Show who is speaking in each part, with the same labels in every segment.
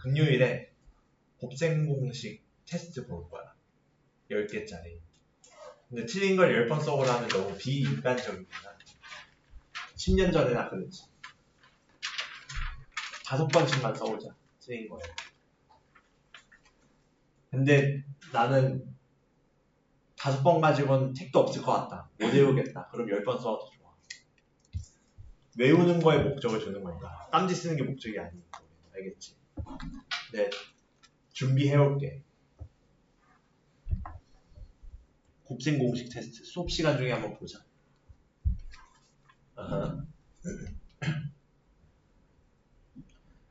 Speaker 1: 금요일에 곱셈 공식 테스트 볼 거야. 10개짜리. 근데 틀린 걸 10번 써보라면 너무 비인간적이구나. 10년 전에나 그랬지. 5번씩만 써보자. 틀린 거예요. 근데 나는 5번 가지고는 택도 없을 것 같다. 못 외우겠다. 그럼 10번 써도 좋아. 외우는 거에 목적을 두는 거니까. 깜지 쓰는 게 목적이 아니고. 알겠지? 네. 준비해올게. 곱셈 공식 테스트. 수업 시간 중에 한번 보자.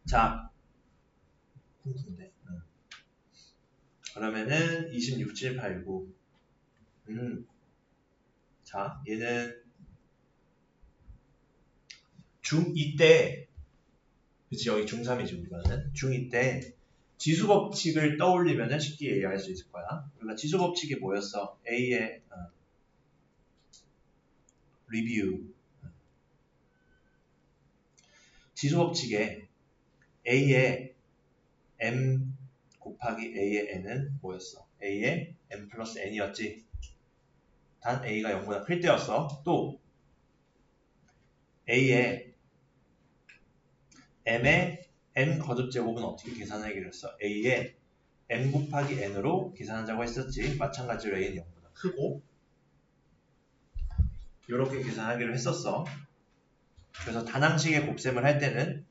Speaker 1: 자. 쿵쿵대. 그러면은 26, 7, 8, 9. 자, 얘는 중2 때, 그치, 여기 중3이지, 우리가는. 중2 때 지수법칙을 떠올리면 쉽게 이해할 수 있을 거야. 우리가 지수법칙이 뭐였어? A의 리뷰. 지수법칙에 A의 M 곱하기 A의 N은 뭐였어? A의 M 플러스 N이었지. 단 A가 0보다 클 때였어. 또 A의 M의 N 거듭제곱은 어떻게 계산하기로 했어? A의 M 곱하기 N으로 계산하자고 했었지. 마찬가지로 A는 0보다 크고 이렇게 계산하기로 했었어. 그래서 단항식의 곱셈을 할 때는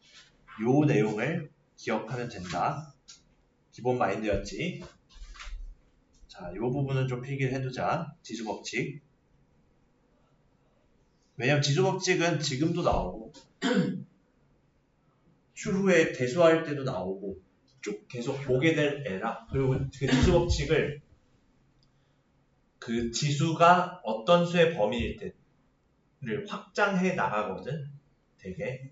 Speaker 1: 요 내용을 기억하면 된다. 기본 마인드였지. 자, 요 부분은 좀 필기를 해두자. 지수법칙. 왜냐면 지수법칙은 지금도 나오고 추후에 대수할 때도 나오고 쭉 계속 보게 될 애라. 그리고 그 지수법칙을 그 지수가 어떤 수의 범위일 때를 확장해 나가거든. 되게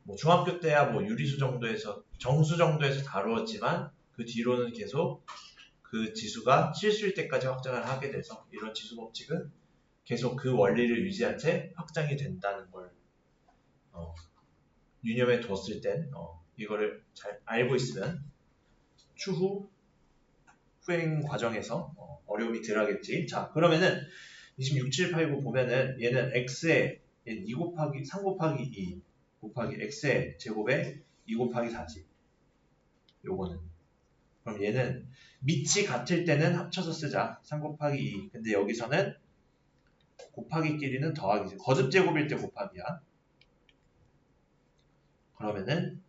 Speaker 1: 뭐 중학교 때야 뭐 유리수 정도에서 정수 정도에서 다루었지만 그 뒤로는 계속 그 지수가 실수일 때까지 확장을 하게 돼서 이런 지수법칙은 계속 그 원리를 유지한 채 확장이 된다는 걸 유념해 뒀을 땐 이거를 잘 알고 있으면 추후 후행 과정에서 어려움이 덜하겠지. 자, 그러면은 26, 7, 8, 9 보면은 얘는 x에 2 곱하기 3 곱하기 2 곱하기 x의 제곱에 2 곱하기 4지. 요거는. 그럼 얘는 밑이 같을 때는 합쳐서 쓰자. 3 곱하기 2. 근데 여기서는 곱하기끼리는 더하기지. 거듭 제곱일 때 곱하기야. 그러면은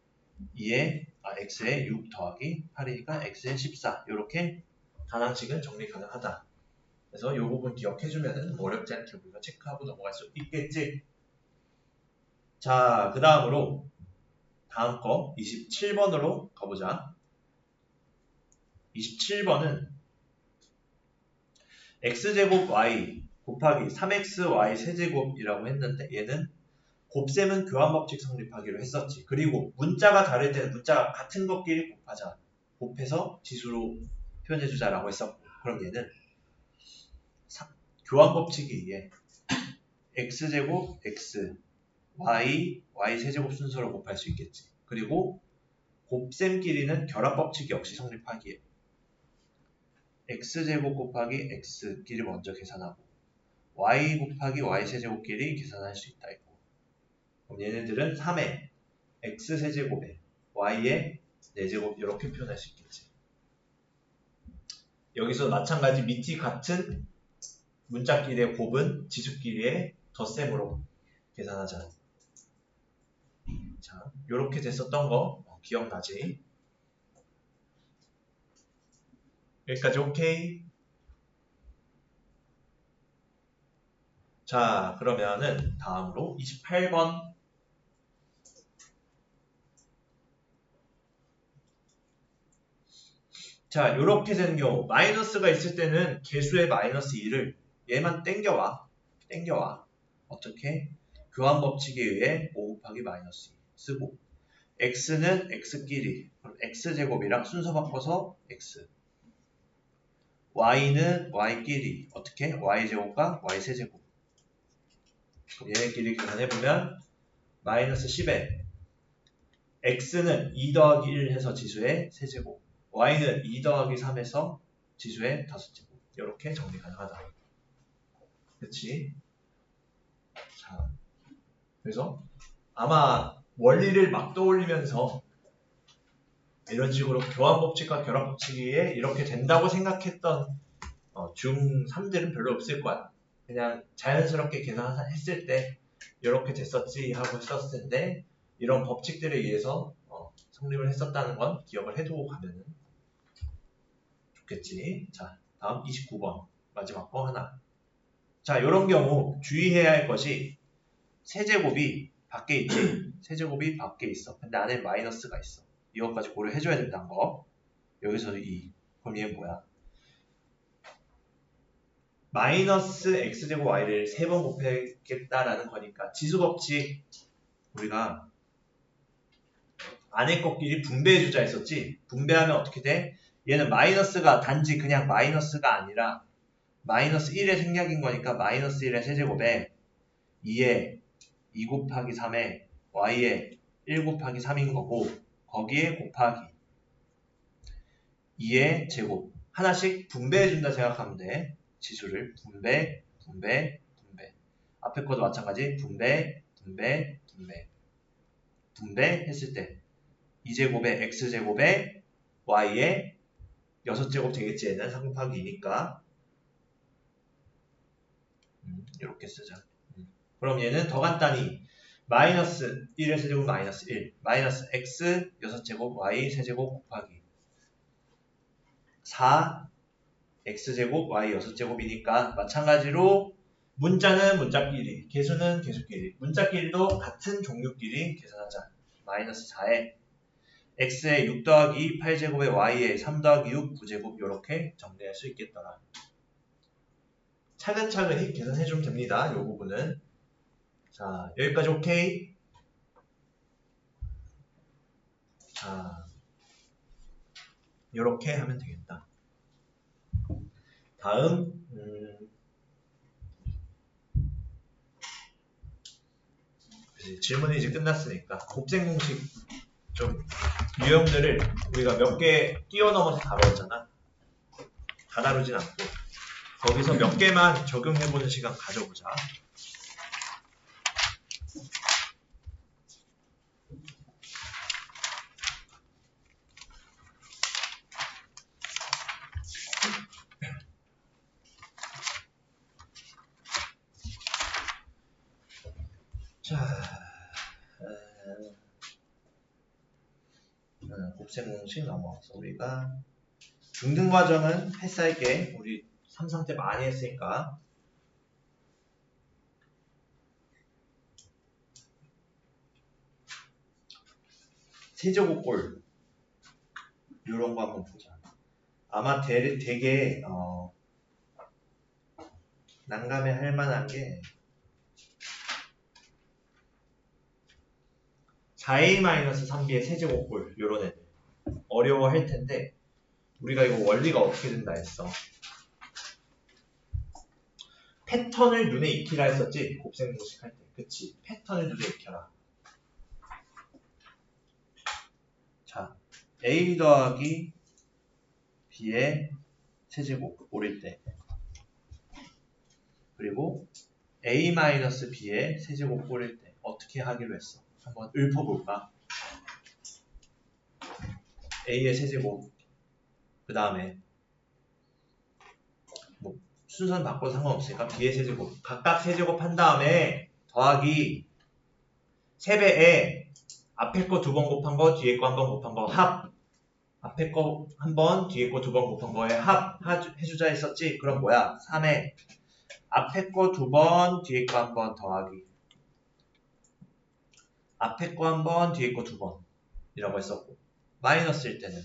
Speaker 1: 2에 x에 6 더하기 8이니까 x에 14. 이렇게 단항식은 정리 가능하다. 그래서 이 부분 기억해주면 어렵지 않게 우리가 체크하고 넘어갈 수 있겠지. 자, 그 다음으로 다음 거 27번으로 가보자. 27번은 x제곱 y 곱하기 3xy 세제곱이라고 했는데 얘는 곱셈은 교환법칙 성립하기로 했었지. 그리고 문자가 다를 때는 문자가 같은 것끼리 곱하자. 곱해서 지수로 표현해주자라고 했었고. 그럼 얘는 교환법칙에 의해 x제곱 x, y, y세제곱 순서로 곱할 수 있겠지. 그리고 곱셈끼리는 결합법칙 역시 성립하기에 x제곱 곱하기 x끼리 먼저 계산하고 y 곱하기 y세제곱끼리 계산할 수 있다 했고. 그럼 얘네들은 3의 x세제곱에 y의 4제곱 이렇게 표현할 수 있겠지. 여기서 마찬가지 밑이 같은 문자끼리의 곱은 지수끼리의 덧셈으로 계산하자. 자, 요렇게 됐었던 거 기억나지? 여기까지 오케이? 자, 그러면은 다음으로 28번. 자, 요렇게 되는 경우 마이너스가 있을 때는 개수의 마이너스 2를 얘만 땡겨와. 어떻게? 교환법칙에 의해 5 곱하기 마이너스 2 쓰고 x는 x끼리 그럼 x제곱이랑 순서 바꿔서 x y는 y끼리 어떻게? y제곱과 y세제곱 그럼 얘네끼리 계산해보면 마이너스 10에 x는 2 더하기 1 해서 지수의 세제곱, y는 2 더하기 3 해서 지수의 5제곱. 이렇게 정리 가능하다. 그치? 자, 그래서 아마 원리를 막 떠올리면서 이런 식으로 교환법칙과 결합법칙에 이렇게 된다고 생각했던 중3들은 별로 없을 거야. 그냥 자연스럽게 계산했을 때 이렇게 됐었지 하고 했었을 텐데 이런 법칙들에 의해서 성립을 했었다는 건 기억을 해두고 가면 좋겠지. 자, 다음 29번 마지막 거 하나. 자, 이런 경우 주의해야 할 것이 세제곱이 밖에 있지. 세제곱이 밖에 있어. 근데 안에 마이너스가 있어. 이것까지 고려해줘야 된다는 거. 여기서도 2. 그럼 얘는 뭐야? 마이너스 x제곱 y를 3번 곱해야겠다라는 거니까 지수법칙 우리가 안에 것끼리 분배해주자 했었지. 분배하면 어떻게 돼? 얘는 마이너스가 단지 그냥 마이너스가 아니라 마이너스 1의 생략인 거니까 마이너스 1의 세제곱에 2에 2 곱하기 3에 y에 1 곱하기 3인 거고 거기에 곱하기 2의 제곱 하나씩 분배해준다 생각하면 돼. 지수를 분배 앞에 것도 마찬가지 분배 했을 때 2제곱에 x제곱에 y에 6제곱 되겠지. 얘는 3 곱하기 2니까 이렇게 쓰자. 그럼 얘는 더 간단히 마이너스 1의 세제곱 마이너스 1 마이너스 x 6제곱 y 세제곱 곱하기 4 x제곱 y 6제곱이니까 마찬가지로 문자는 문자끼리 개수는 개수끼리 문자끼리도 같은 종류끼리 계산하자. 마이너스 4에 x에 6 더하기 8제곱에 y에 3 더하기 6 9제곱 이렇게 정리할 수 있겠더라. 차근차근히 계산해주면 됩니다. 이 부분은. 자, 여기까지 오케이? 자, 이렇게 하면 되겠다. 다음 질문이 이제 끝났으니까 곱셈 공식 좀 유형들을 우리가 몇 개 뛰어넘어서 다뤘잖아. 다 다루진 않고 거기서 몇 개만 적용해보는 시간 가져보자. 자, 곱셈 공식 넘어가서 우리가 중등 과정은 패스할게. 우리 3상 때 많이 했으니까. 세제곱골 이런 거 한번 보자. 아마 되게 난감해 할 만한 게 4a-3b의 세제곱골 이런 애들 어려워 할 텐데 우리가 이거 원리가 어떻게 된다 했어? 패턴을 눈에 익히라 했었지? 곱셈 공식 할 때. 그치? 패턴을 눈에 익혀라. 자, a 더하기 b의 세제곱 오릴 때 그리고 a-b의 세제곱 오릴 때 어떻게 하기로 했어? 한번 읊어볼까? a의 세제곱 그 다음에 뭐 순서는 바꿔도 상관없으니까 b의 세제곱 각각 세제곱 한 다음에 더하기 3배에 앞에 거 2번 곱한 거 뒤에 거 1번 곱한 거 합 앞에 거 1번 뒤에 거 2번 곱한 거에 합 해주자 했었지? 그럼 뭐야? 3에 앞에 거 2번 뒤에 거 1번 더하기 앞에 거 1번 뒤에 거 2번 이라고 했었고 마이너스일 때는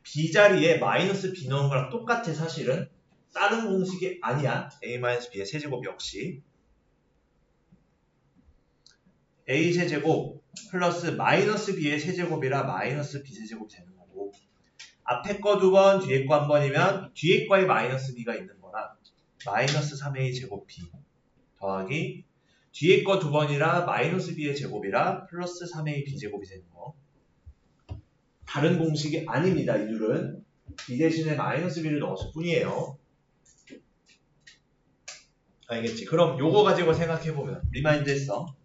Speaker 1: b자리에 마이너스 b 넣은 거랑 똑같아. 사실은 다른 공식이 아니야. a-b의 세제곱 역시 a 세제곱 플러스 마이너스 b의 세제곱이라 마이너스 b 세제곱 되는 거고 앞에 거 2번 뒤에 거 1번이면 뒤에 거에 마이너스 b가 있는 거라 마이너스 3a 제곱 b 더하기 뒤에 거 2번이라 마이너스 b의 제곱이라 플러스 3a b 제곱이 되는 거. 다른 공식이 아닙니다. 이 둘은 b 대신에 마이너스 b를 넣었을 뿐이에요. 알겠지? 그럼 요거 가지고 생각해보면 리마인드 했어.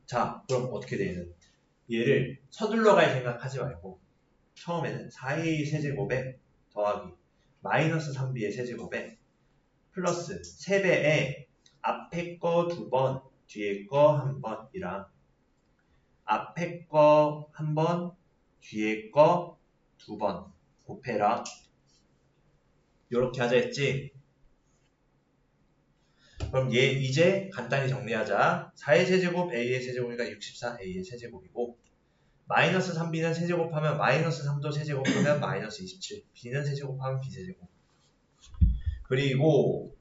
Speaker 1: 자, 그럼 어떻게 되는? 얘를 서둘러 갈 생각하지 말고 처음에는 4a 세제곱에 더하기 마이너스 3b의 세제곱에 플러스 3배에 앞에 거 2번, 뒤에 거 1번이랑 앞에 거 1번, 뒤에 거 2번 곱해라. 요렇게 하자 했지? 그럼 얘 이제 간단히 정리하자. 4의 세제곱 a의 세제곱이니까 64a의 세제곱이고 마이너스 3b는 세제곱하면 마이너스 3도 세제곱하면 마이너스 27 b는 세제곱하면 b세제곱 그리고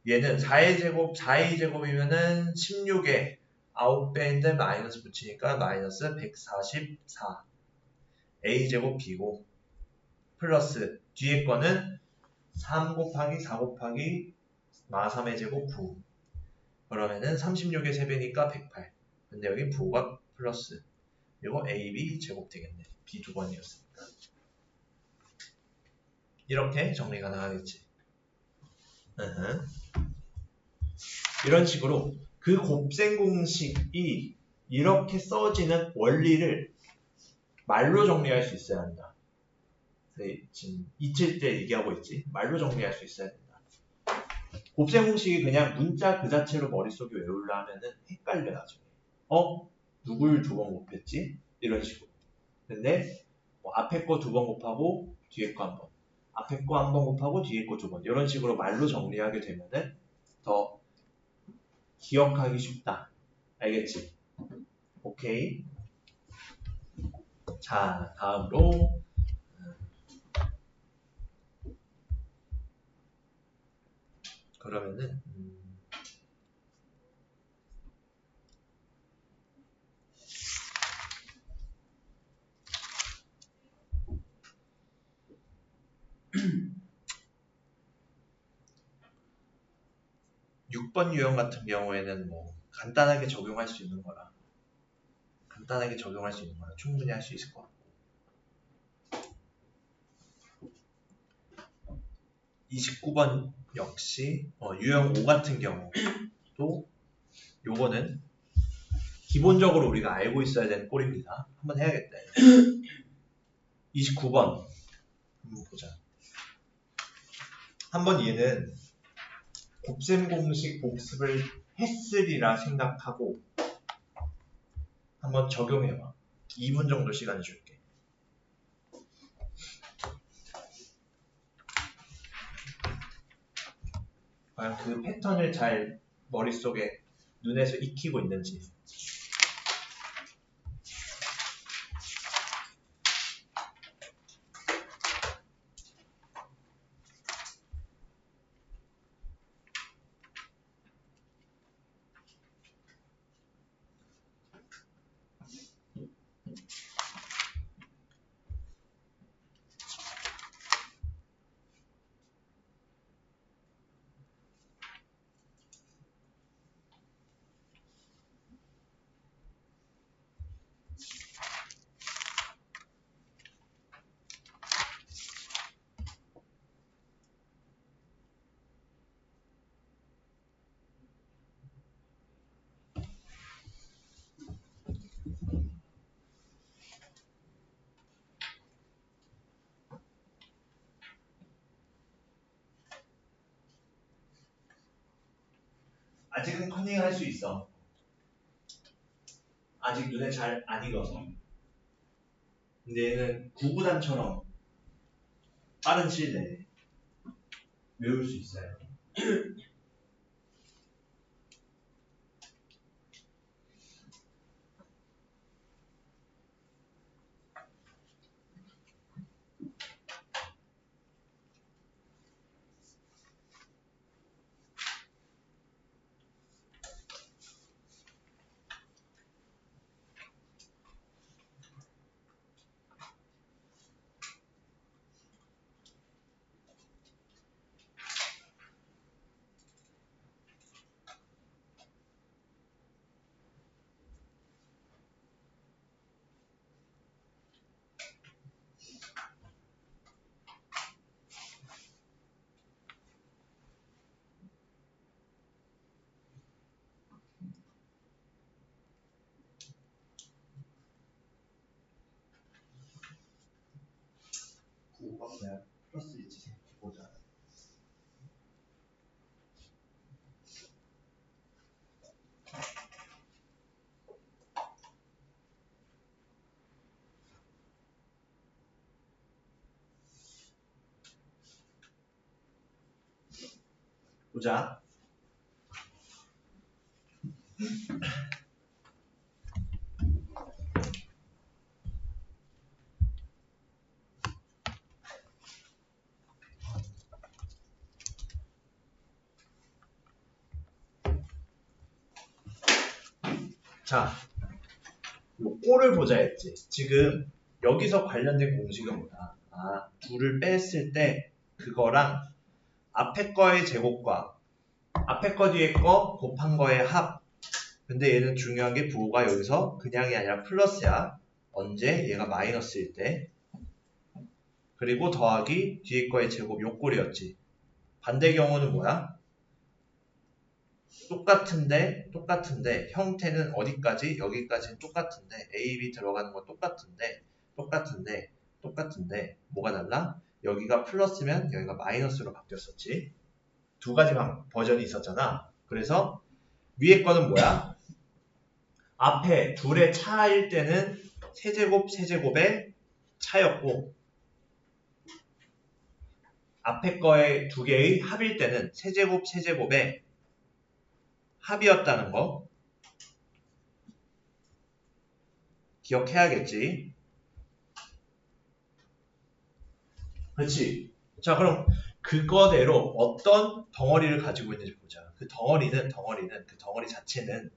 Speaker 1: 얘는 4의 제곱 4의 제곱이면은 16에 9배인데 마이너스 붙이니까 마이너스 144 a제곱 b고 플러스 뒤에 거는 3 곱하기 4 곱하기 마 3의 제곱 9 그러면은 36의 3배니까 108 근데 여기 부호가 플러스 그리고 ab 제곱 되겠네 b 두 번이었으니까 이렇게 정리 가능하겠지. 이런 식으로 그 곱셈 공식이 이렇게 써지는 원리를 말로 정리할 수 있어야 한다. 지금 2칠 때 얘기하고 있지. 말로 정리할 수 있어야 된다. 곱셈 공식이 그냥 문자 그 자체로 머릿속에 외우려 하면은 헷갈려 나중에. 누굴 2번 곱했지? 이런 식으로. 근데 뭐 앞에 거 2번 곱하고 뒤에 거 1번. 앞에 거 1번 곱하고 뒤에 거 2번. 이런 식으로 말로 정리하게 되면은 더 기억하기 쉽다. 알겠지? 오케이. 자, 다음으로 6번 유형 같은 경우에는 뭐 간단하게 적용할 수 있는 거라 충분히 할 수 있을 것 같고 29번 역시 유형 5 같은 경우도 요거는 기본적으로 우리가 알고 있어야 되는 꼴입니다. 한번 해야겠다. 29번 한번 보자. 한번 얘는 곱셈 공식 복습을 했으리라 생각하고 한번 적용해봐. 2분 정도 시간 줄게. 과연 그 패턴을 잘 머릿속에 눈에서 익히고 있는지. 아직은 커닝할 수 있어. 아직 눈에 잘 안 익어서. 근데 얘는 구구단처럼 빠른 시일 내에 외울 수 있어요. 보자. 자, 요 꼴을 보자 했지. 지금 여기서 관련된 공식은 뭐야? 아, 둘을 뺐을 때 그거랑 앞에 거의 제곱과 앞에 거 뒤에 거 곱한 거의 합. 근데 얘는 중요한 게 부호가 여기서 그냥이 아니라 플러스야. 언제? 얘가 마이너스일 때. 그리고 더하기 뒤에 거의 제곱 요 꼴이었지. 반대 경우는 뭐야? 똑같은데 형태는 어디까지? 여기까지는 똑같은데 A, B 들어가는 건 똑같은데 뭐가 달라? 여기가 플러스면 여기가 마이너스로 바뀌었었지. 두 가지 버전이 있었잖아. 그래서 위에 거는 뭐야? 앞에 둘의 차일 때는 세제곱의 차였고 앞에 거의 두 개의 합일 때는 세제곱의 합이었다는 거 기억해야겠지. 그렇지. 자, 그럼 그거대로 어떤 덩어리를 가지고 있는지 보자. 그 덩어리 자체는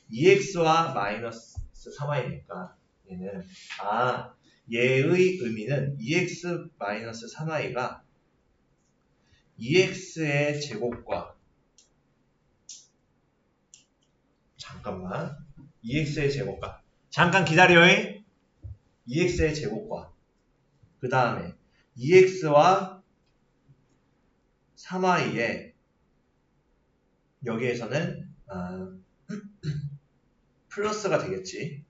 Speaker 1: EX와 마이너스 3i니까 얘는 얘의 의미는 EX 마이너스 3i가 EX의 제곱과 EX의 제곱과 잠깐 기다려요. EX의 제곱과 그 다음에 EX와 3i에 여기에서는 플러스가 되겠지.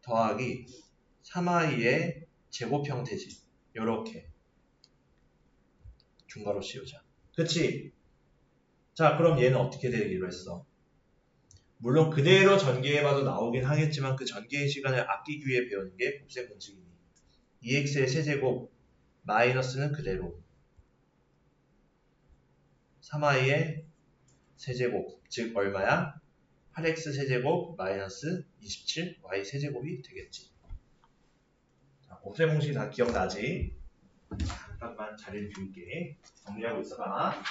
Speaker 1: 더하기 3i의 제곱 형태지. 요렇게 중괄호 씌우자. 그치? 자, 그럼 얘는 어떻게 되기로 했어? 물론 그대로 전개해봐도 나오긴 하겠지만 그 전개의 시간을 아끼기 위해 배우는 게 곱셈 공식이니. EX의 세제곱 마이너스는 그대로 3i의 세제곱 즉 얼마야? 8x 세제곱 마이너스 27y 세제곱이 되겠지. 자, 곱셈 공식 다 기억나지? 잠깐만 자리를 비울게. 정리하고 있어봐.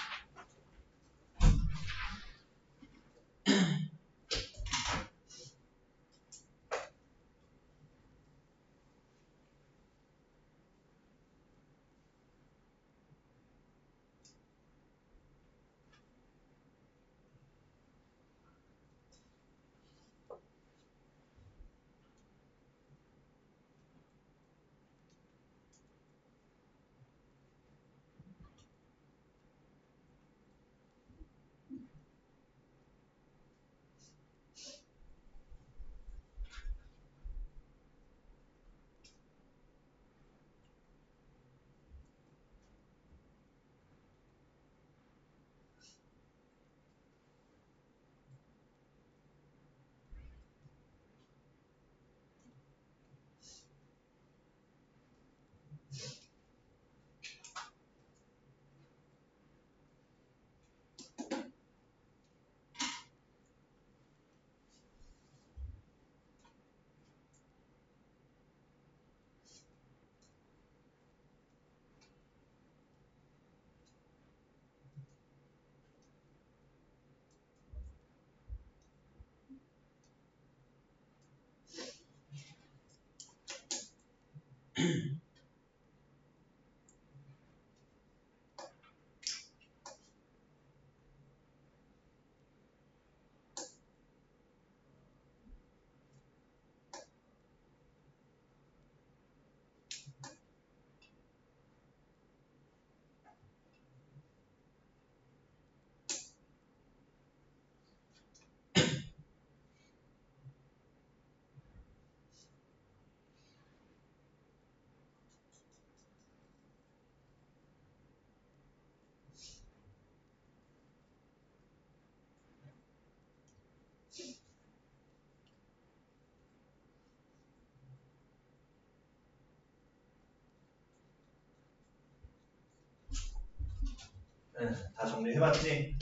Speaker 1: 다 정리해봤지?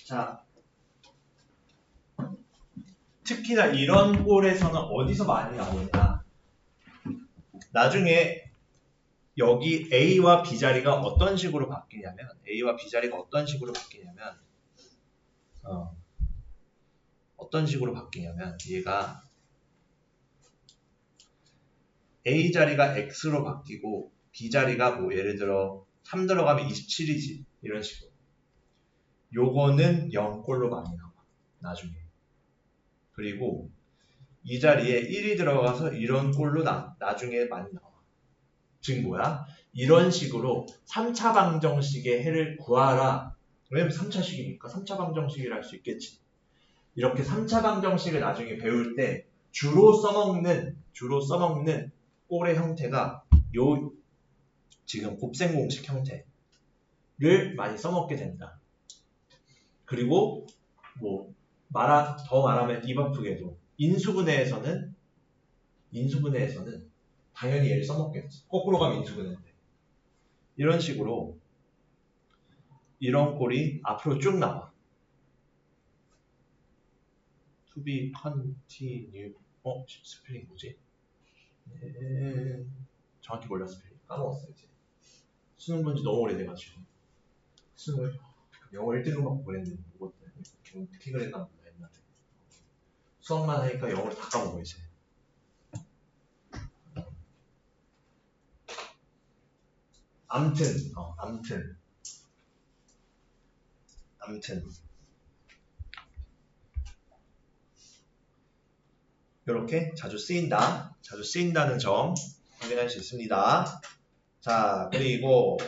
Speaker 1: 자, 특히나 이런 꼴에서는 어디서 많이 나오냐? 나중에 여기 A와 B 자리가 어떤 식으로 바뀌냐면 어떤 식으로 바뀌냐면 얘가 A 자리가 X로 바뀌고 B 자리가 뭐 예를 들어 3 들어가면 27이지 이런 식으로 요거는 0꼴로 많이 나와 나중에. 그리고 이 자리에 1이 들어가서 이런 꼴로 나중에 많이 나와. 즉 뭐야? 이런 식으로 3차 방정식의 해를 구하라. 왜냐면 3차식이니까 3차 방정식이라 할 수 있겠지. 이렇게 3차 방정식을 나중에 배울 때 주로 써먹는 꼴의 형태가 요 지금 곱셈 공식 형태를 많이 써먹게 된다. 그리고 뭐 더 말하면 입 아프게도 인수분해에서는 당연히 얘를 써먹겠지. 거꾸로 가면 인수분해인데. 이런 식으로 이런 꼴이 앞으로 쭉 나와. To be continue. 스펠링 뭐지? 정확히 몰라 스펠링. 까먹었어 이제. 수능 본지 너무 오래돼가지고. 수능을 영어 1등급 받고 그랬는데 뭐 어떻게 그랬나 몰라 옛날에. 수학만 하니까 영어를 다 까먹어 이제. 암튼 이렇게 자주 쓰인다는 점 확인할 수 있습니다. 자, 그리고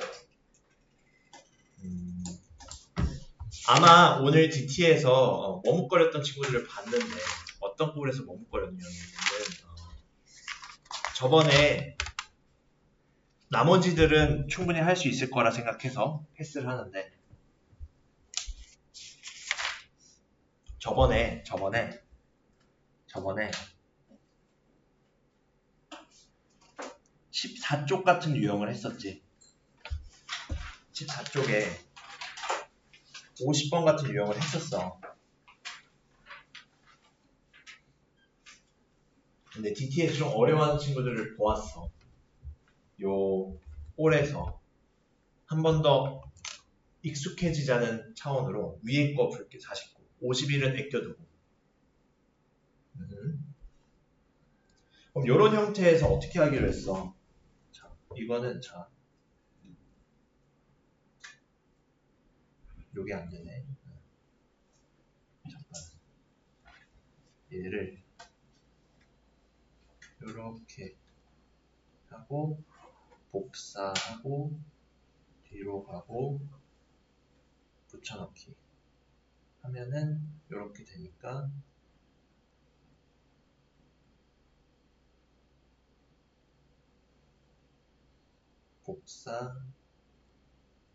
Speaker 1: 아마 오늘 DT에서 머뭇거렸던 친구들을 봤는데 어떤 꼴에서 머뭇거렸냐면은 저번에 나머지들은 충분히 할 수 있을 거라 생각해서 패스를 하는데 저번에 14쪽 같은 유형을 했었지. 14쪽에 50번 같은 유형을 했었어. 근데 DT에서 좀 어려워하는 친구들을 보았어. 요 꼴에서 한 번 더 익숙해지자는 차원으로 위에 거 볼게. 49. 51은 아껴두고. 그럼 이런 형태에서 어떻게 하기로 했어? 자, 이거는 요게 안 되네. 잠깐. 얘를 이렇게 하고 복사하고 뒤로 가고 붙여넣기 하면은 이렇게 되니까 복사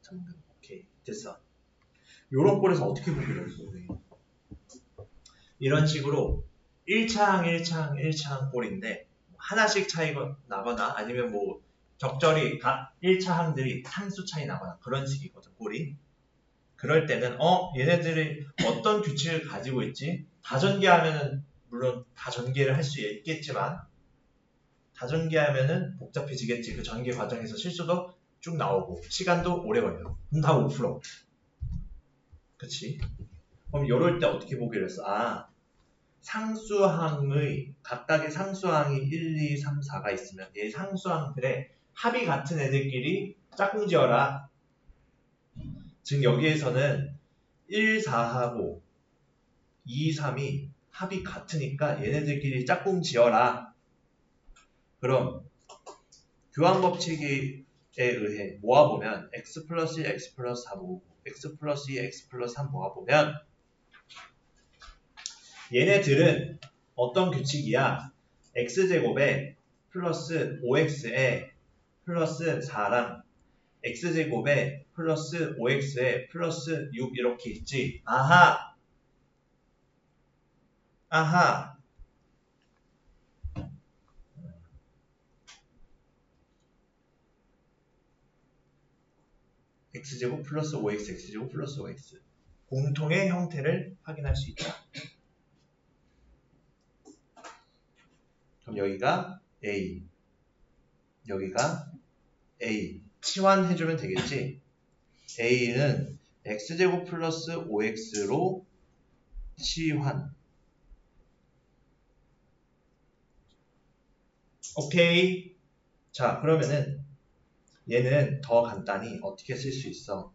Speaker 1: 잠깐 오케이 됐어. 요런 꼴에서 어떻게 보기로 했어 우리? 이런 식으로 1차항 꼴인데 하나씩 차이가 나거나 아니면 뭐 적절히 1차항들이 상수 차이 나거나 그런 식이거든 꼴이. 그럴 때는 얘네들이 어떤 규칙을 가지고 있지? 다전개하면은 물론 다전개를 할 수 있겠지만 다전개하면은 복잡해지겠지. 그 전개 과정에서 실수도 쭉 나오고 시간도 오래 걸려. 그럼 다 못 풀어. 그치? 그럼 이럴 때 어떻게 보기로 했어? 상수항의 각각의 상수항이 1, 2, 3, 4가 있으면 이 상수항들의 합이 같은 애들끼리 짝꿍 지어라. 즉 여기에서는 1, 4하고 2, 3이 합이 같으니까 얘네들끼리 짝꿍 지어라. 그럼 교환법칙에 의해 모아보면 x 플러스 1, x 플러스 4 모으고 x 플러스 2, x 플러스 3 모아보면 얘네들은 어떤 규칙이야? x제곱에 플러스 5x에 플러스 4랑 x제곱에 플러스 5x에 플러스 6 이렇게 있지. 아하 x제곱 플러스 5x x제곱 플러스 5x 공통의 형태를 확인할 수 있다. 그럼 여기가 a, 여기가 a 치환해주면 되겠지. a는 x제곱 플러스 5x로 치환. 오케이. 자, 그러면은 얘는 더 간단히 어떻게 쓸 수 있어?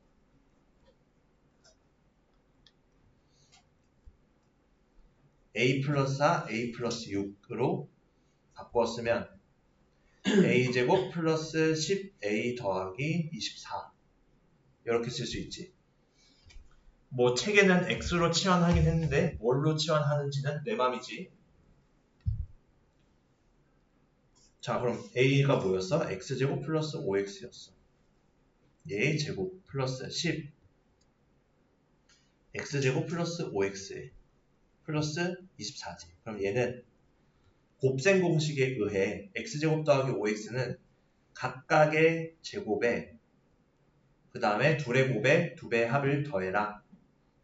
Speaker 1: a 플러스 4, a 플러스 6으로 바꾸어 쓰면 a제곱 플러스 10a 더하기 24 이렇게 쓸 수 있지. 뭐 책에는 x로 치환하긴 했는데 뭘로 치환하는지는 내 맘이지. 자, 그럼 a가 뭐였어? x제곱 플러스 5x였어. 얘의 제곱 플러스 10 x제곱 플러스 5x 플러스 24지. 그럼 얘는 곱셈 공식에 의해 x제곱 더하기 5x는 각각의 제곱에 그 다음에 둘의 곱에 2배의 합을 더해라.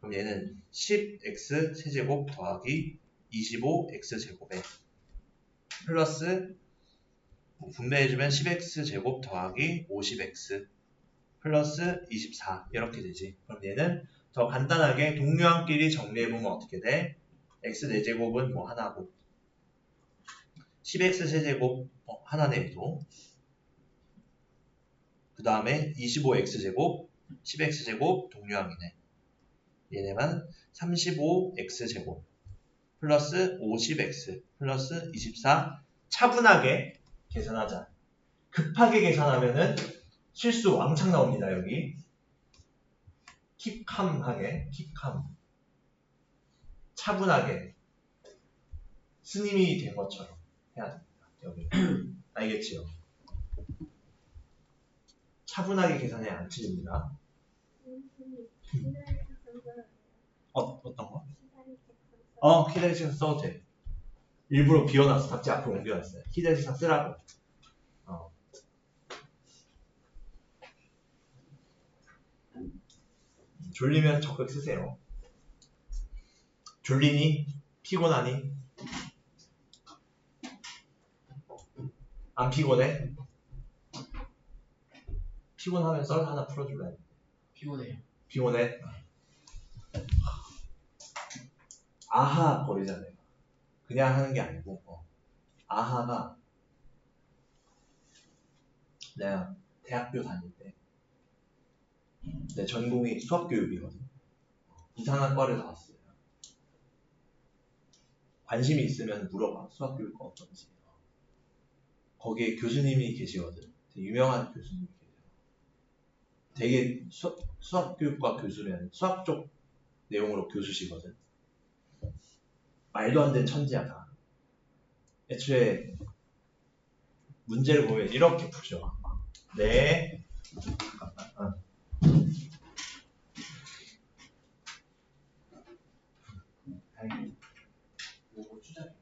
Speaker 1: 그럼 얘는 10x 세제곱 더하기 25x 제곱에 플러스 분배해주면 10x 제곱 더하기 50x 플러스 24 이렇게 되지. 그럼 얘는 더 간단하게 동류항끼리 정리해보면 어떻게 돼? x 4제곱은 뭐 하나고 10x 세제곱 하나네 또 그 다음에 25x제곱 10x제곱 동류항이네. 얘네만 35x제곱 플러스 50x 플러스 24 차분하게 계산하자. 급하게 계산하면은 실수 왕창 나옵니다. 여기 킵캄하게 킵캄 차분하게 스님이 된 것처럼 해야 됩니다. 여기 알겠지요? 차분하게 계산해 안 틀립니다. 어떤 거? 키대식상 써도 돼. 일부러 비워놨어. 답지 앞으로 옮겨놨어요. 키대식상 쓰라고. 졸리면 적극 쓰세요. 졸리니? 피곤하니? 안 피곤해? 피곤하면 썰 하나 풀어줄래?
Speaker 2: 피곤해요.
Speaker 1: 피곤해? 아하 버리잖아요. 그냥 하는 게 아니고 아하가 내가 대학교 다닐 때 내 전공이 수학교육이거든. 이상한 과를 나왔어요. 관심이 있으면 물어봐. 수학교육과 어떤지. 거기에 교수님이 계시거든. 되게 유명한 교수님이 계세요. 되게 수학교육과 교수면 수학 쪽 내용으로 교수시거든. 말도 안 되는 천재야 다. 애초에 문제를 보면 이렇게 풀죠. 네. 잠깐만. 다행히 요거 추적.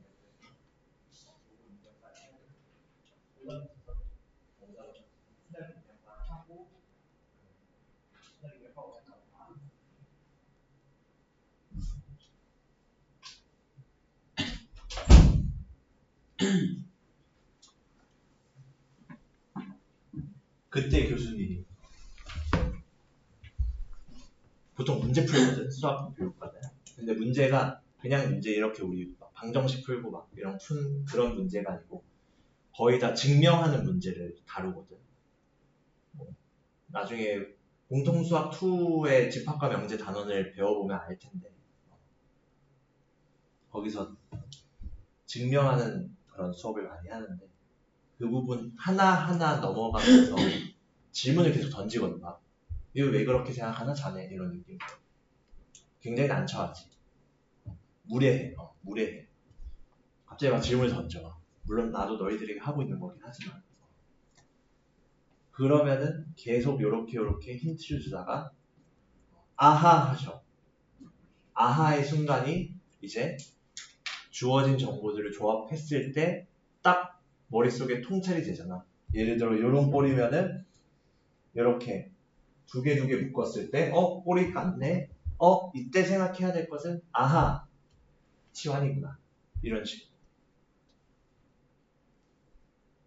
Speaker 1: 그때 교수님이 보통 문제 풀거든. 수학 교육과는. 근데 문제가 그냥 문제 이렇게 우리 막 방정식 풀고 막 이런 그런 문제가 아니고 거의 다 증명하는 문제를 다루거든. 나중에 공통수학 2의 집합과 명제 단원을 배워보면 알 텐데 거기서 증명하는 그런 수업을 많이 하는데 그 부분 하나하나 넘어가면서 질문을 계속 던지거든. 막 이거 왜 그렇게 생각하나 자네? 이런 느낌. 굉장히 난처하지. 무례해. 무례해. 갑자기 막 질문을 던져. 물론 나도 너희들에게 하고 있는 거긴 하지만 그러면은 계속 요렇게 힌트를 주다가 아하 하셔. 아하의 순간이 이제 주어진 정보들을 조합했을 때 딱 머릿속에 통찰이 되잖아. 예를 들어 요런 꼴이면은 요렇게 두 개 묶었을 때 꼬리 같네. 이때 생각해야 될 것은 아하, 치환이구나. 이런 식으로.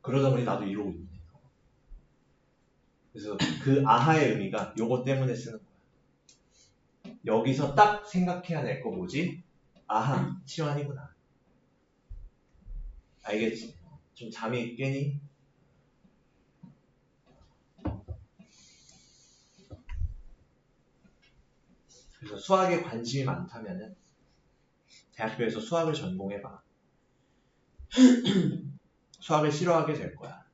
Speaker 1: 그러다 보니 나도 이러고 있네. 그래서 그 아하의 의미가 요거 때문에 쓰는 거야. 여기서 딱 생각해야 될 거 뭐지? 아하, 치환이구나. 알겠지? 좀 잠이 깨니? 그래서 수학에 관심이 많다면은 대학교에서 수학을 전공해봐. 수학을 싫어하게 될 거야.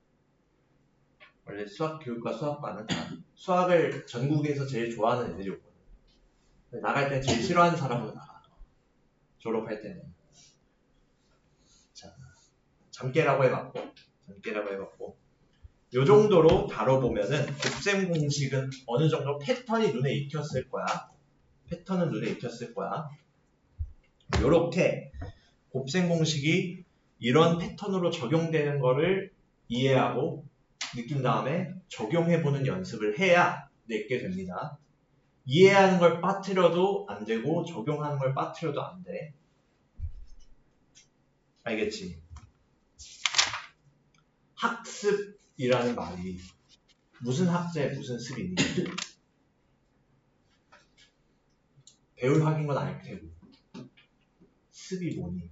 Speaker 1: 원래 수학 교육과 수학과는 다 수학을 전국에서 제일 좋아하는 애들이 오거든. 나갈 때 제일 싫어하는 사람으로 나가. 졸업할 때는. 자, 잠깨라고 해봤고 요 정도로 다뤄보면은 곱셈 공식은 어느 정도 패턴이 눈에 익혔을 거야. 요렇게 곱셈 공식이 이런 패턴으로 적용되는 거를 이해하고 느낀 다음에 적용해보는 연습을 해야 내게 됩니다. 이해하는 걸 빠뜨려도 안 되고 적용하는 걸 빠뜨려도 안 돼. 알겠지? 학습이라는 말이 무슨 학자의 무슨 습이니? 배울 학인 건 알 테고 습이 뭐니?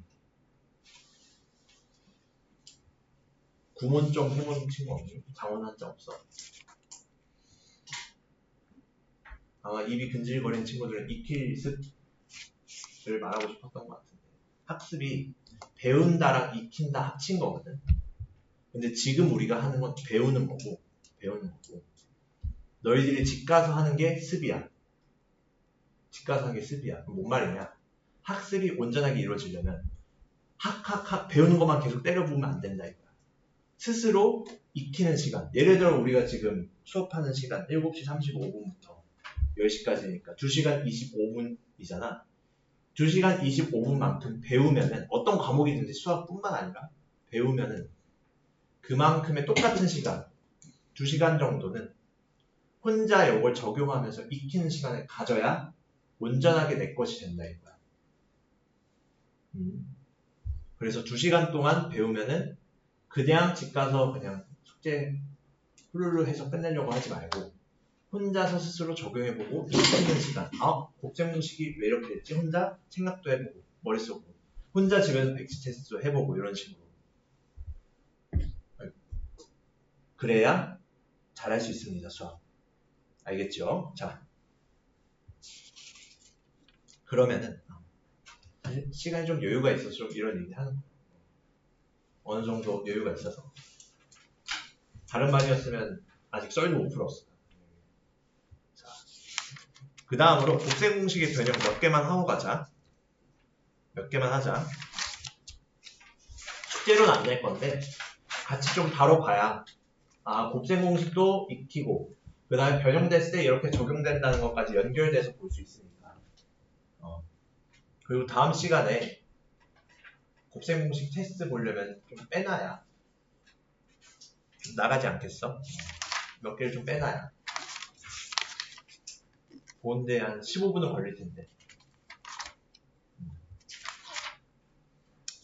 Speaker 1: 구몬점 해본 친구 없니? 장원 한자 없어? 아마 입이 근질거리는 친구들은 익힐 습을 말하고 싶었던 것 같은데 학습이 배운다랑 익힌다 합친 거거든. 근데 지금 우리가 하는 건 배우는 거고 너희들이 집 가서 하는 게 습이야. 집 가서 하는 게 습이야. 그럼 뭔 말이냐? 학습이 온전하게 이루어지려면 학학학 배우는 것만 계속 때려부으면 안 된다 이거야. 스스로 익히는 시간. 예를 들어 우리가 지금 수업하는 시간 7시 35분부터 10시까지니까 2시간 25분이잖아. 2시간 25분만큼 배우면은 어떤 과목이든지 수학뿐만 아니라 배우면은 그만큼의 똑같은 시간 2시간 정도는 혼자 이걸 적용하면서 익히는 시간을 가져야 온전하게 내 것이 된다 이거야. 그래서 2시간 동안 배우면은 그냥 집 가서 그냥 숙제 후루루 해서 끝내려고 하지 말고 혼자서 스스로 적용해보고 익히는 시간. 곱셈 공식이 왜 이렇게 됐지? 혼자 생각도 해보고 머릿속으로 혼자 집에서 백지 테스트도 해보고 이런 식으로. 그래야 잘할 수 있습니다. 수학. 알겠죠? 자, 그러면은 사실 시간이 좀 여유가 있어서 좀 이런 얘기 하는 거예요. 어느 정도 여유가 있어서. 다른 반이었으면 아직 썰도 못 풀었어. 자, 그 다음으로 곱셈 공식의 변형 몇 개만 하고 가자. 몇 개만 하자. 숙제로는 안 낼 건데 같이 좀 다뤄봐야 곱셈 공식도 익히고 그 다음에 변형됐을 때 이렇게 적용된다는 것까지 연결돼서 볼 수 있으니까. 그리고 다음 시간에 곱셈 공식 테스트 보려면 좀 빼놔야 좀 나가지 않겠어? 몇 개를 좀 빼놔야 보는데 한 15분은 걸릴 텐데.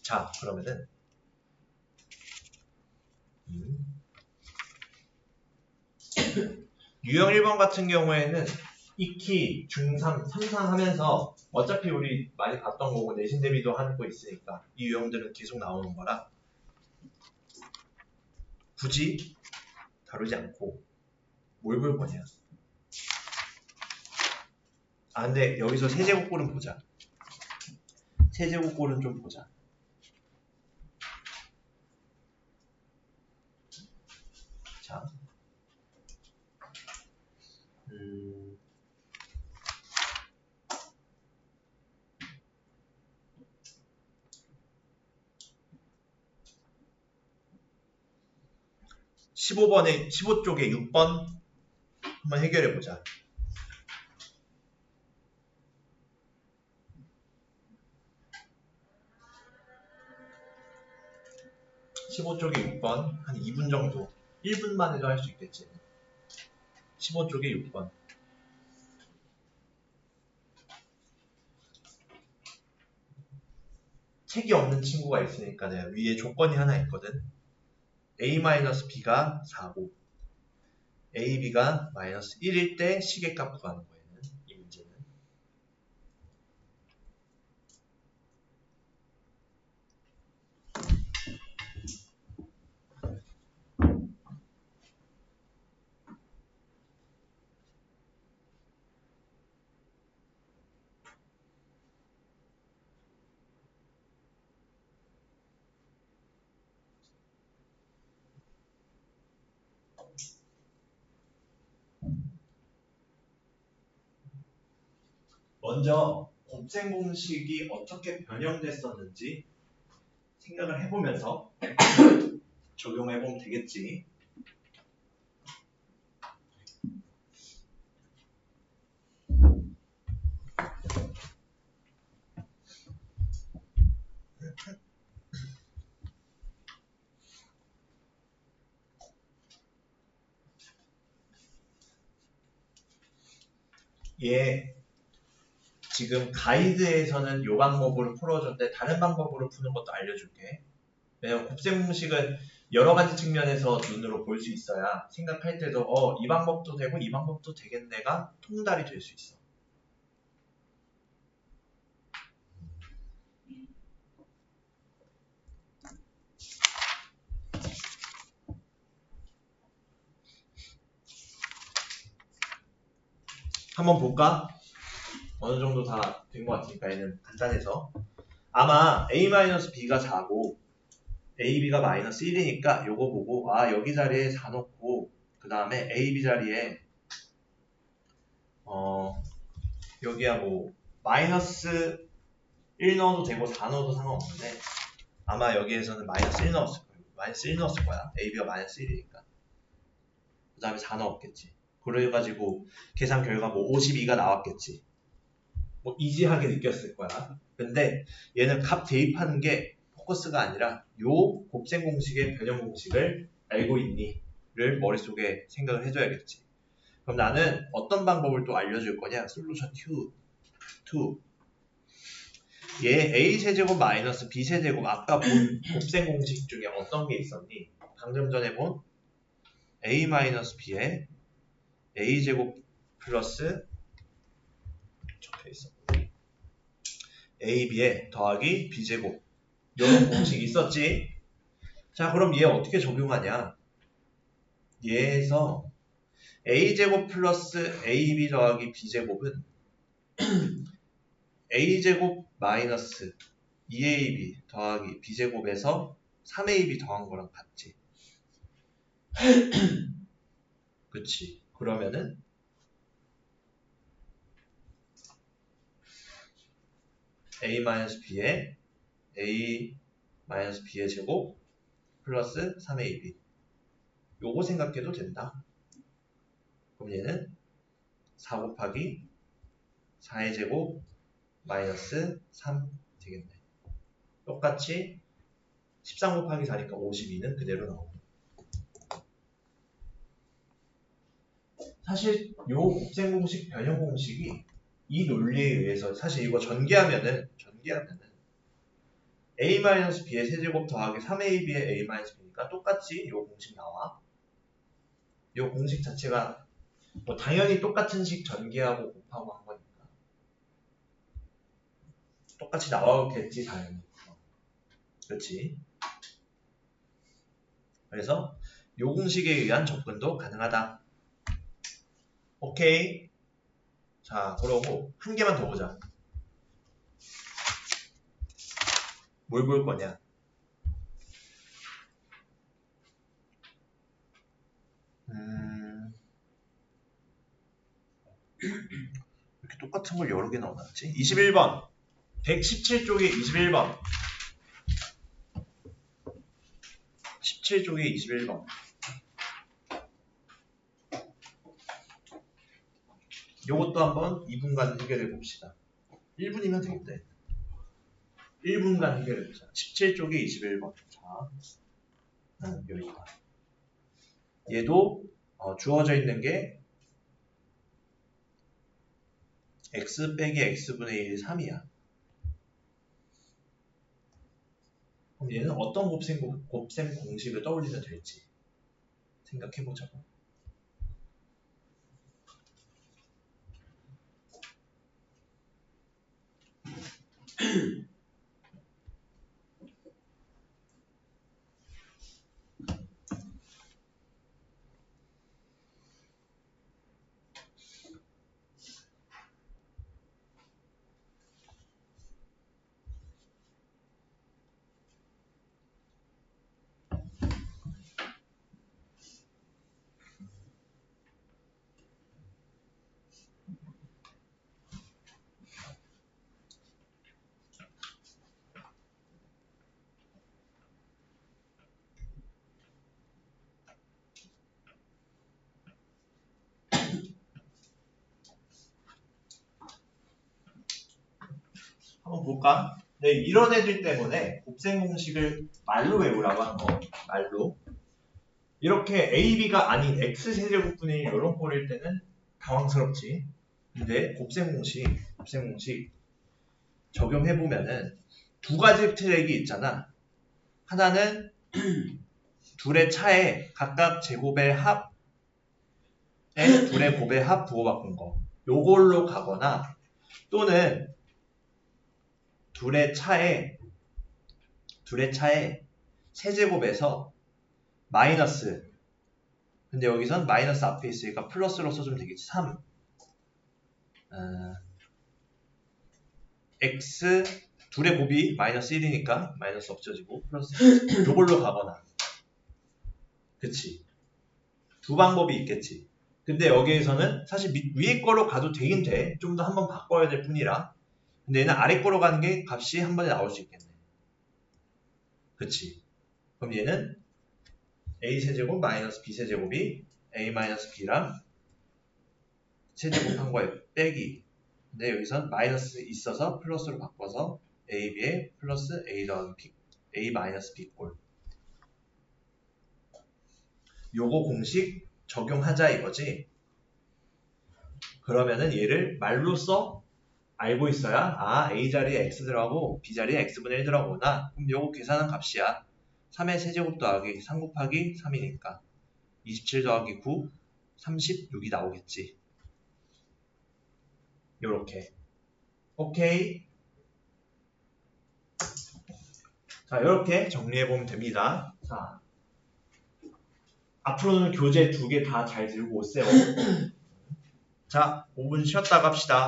Speaker 1: 자, 그러면은 유형 1번 같은 경우에는 익히, 중3, 3상 하면서 어차피 우리 많이 봤던 거고 내신 대비도 하는 거 있으니까 이 유형들은 계속 나오는 거라 굳이 다루지 않고 뭘 볼 거냐. 근데 여기서 세제곱골은 보자. 세제곱골은 좀 보자. 자, 15쪽에 6번 한번 해결해 보자. 15쪽에 6번 한 2분 정도 1분만 해도 할 수 있겠지. 15쪽에 6번 책이 없는 친구가 있으니까 위에 조건이 하나 있거든. a-b가 4고 ab가 마이너스 1일 때 시계값 구하는 거예요. 이 문제는. 먼저 곱셈 공식이 어떻게 변형됐었는지 생각을 해보면서 적용해보면 되겠지. 얘 지금 가이드에서는 이 방법으로 풀어줬는데 다른 방법으로 푸는 것도 알려줄게. 왜냐면 곱셈 공식은 여러 가지 측면에서 눈으로 볼 수 있어야 생각할 때도 이 방법도 되고 이 방법도 되겠네가 통달이 될 수 있어. 한번 볼까? 어느 정도 다 된 것 같으니까 얘는 간단해서 아마 a-b가 4고 ab가 마이너스 1이니까 요거 보고 여기 자리에 4 놓고 그 다음에 ab 자리에 여기야 뭐 마이너스 1 넣어도 되고 4 넣어도 상관없는데 아마 여기에서는 마이너스 1 넣었을 거예요. 마이너스 1 넣었을 거야. ab가 마이너스 1이니까 그 다음에 4 넣었겠지. 그래가지고 계산 결과 뭐 52가 나왔겠지. 뭐 이지하게 느꼈을 거야. 근데 얘는 값 대입하는 게 포커스가 아니라 요 곱셈 공식의 변형 공식을 알고 있니?를 머릿속에 생각을 해줘야겠지. 그럼 나는 어떤 방법을 또 알려줄 거냐? 솔루션 2. 얘 a세제곱 마이너스 b세제곱 아까 본 곱셈 공식 중에 어떤 게 있었니? 방금 전에 본 a-b에 a제곱 플러스 적혀있어. ab에 더하기 b제곱 이런 공식이 있었지. 자 그럼 얘 어떻게 적용하냐. 얘에서 a제곱 플러스 ab 더하기 b제곱은 a제곱 마이너스 2ab 더하기 b제곱에서 3ab 더한 거랑 같지. 그치. 그러면은 a-b에 a-b의 제곱 플러스 3ab 요거 생각해도 된다. 그럼 얘는 4 곱하기 4의 제곱 마이너스 3 되겠네. 똑같이 13 곱하기 4니까 52는 그대로 나오고. 사실 요 곱셈 공식, 변형 공식이 이 논리에 의해서 사실 이거 전개하면은 a-b의 세제곱 더하기 3ab의 a-b니까 똑같이 요 공식 나와. 요 공식 자체가 뭐 당연히 똑같은 식 전개하고 곱하고 한 거니까 똑같이 나오겠지 당연히. 그렇지. 그래서 요 공식에 의한 접근도 가능하다. 오케이. 자 그러고 한 개만 더 보자. 뭘 볼 거냐. 이렇게 똑같은 걸 여러 개 넣어놨지? 21번 117쪽에 21번 17쪽에 21번 요것도 한번 2분간 해결해 봅시다. 1분이면 되겠대. 1분간 해결해 보자. 17쪽에 21번 자, 여기다. 얘도 주어져 있는 게 x 빼기 x분의 1 3이야. 얘는 어떤 곱셈 공식을 떠올리면 될지 생각해보자고. 한번 볼까? 네, 이런 애들 때문에 곱셈 공식을 말로 외우라고 하는 거. 말로. 이렇게 AB가 아닌 X세제곱분의 1 이런 꼴일 때는 당황스럽지. 근데 곱셈 공식 적용해보면은 두 가지 트랙이 있잖아. 하나는 둘의 차에 각각 제곱의 합에 둘의 곱의 합 부호바꾼 거. 요걸로 가거나 또는 둘의 차에 세제곱에서 마이너스, 근데 여기선 마이너스 앞에 있으니까 플러스로 써주면 되겠지. 3 x 둘의 곱이 마이너스 1이니까 마이너스 없어지고 플러스 요걸로 가거나. 그치, 두 방법이 있겠지. 근데 여기에서는 사실 위에 거로 가도 되긴 돼. 좀 더 한번 바꿔야 될 뿐이라. 근데 얘는 아래 거로 가는 게 값이 한 번에 나올 수 있겠네. 그치. 그럼 얘는 a세제곱 마이너스 b세제곱이 a 마이너스 b랑 세제곱한 거에 빼기. 근데 여기선 마이너스 있어서 플러스로 바꿔서 ab에 플러스 a 더하기 b, a 마이너스 b 꼴. 요거 공식 적용하자 이거지. 그러면은 얘를 말로써 알고 있어야 a 자리에 x 들어가고 b 자리에 x분의 1 들어가구나. 그럼 요거 계산한 값이야. 3의 세제곱 더하기 3 곱하기 3이니까 27 더하기 9 36이 나오겠지. 요렇게. 오케이. 자, 이렇게 정리해보면 됩니다. 자, 앞으로는 교재 2개 다 잘 들고 오세요. 자, 5분 쉬었다 갑시다.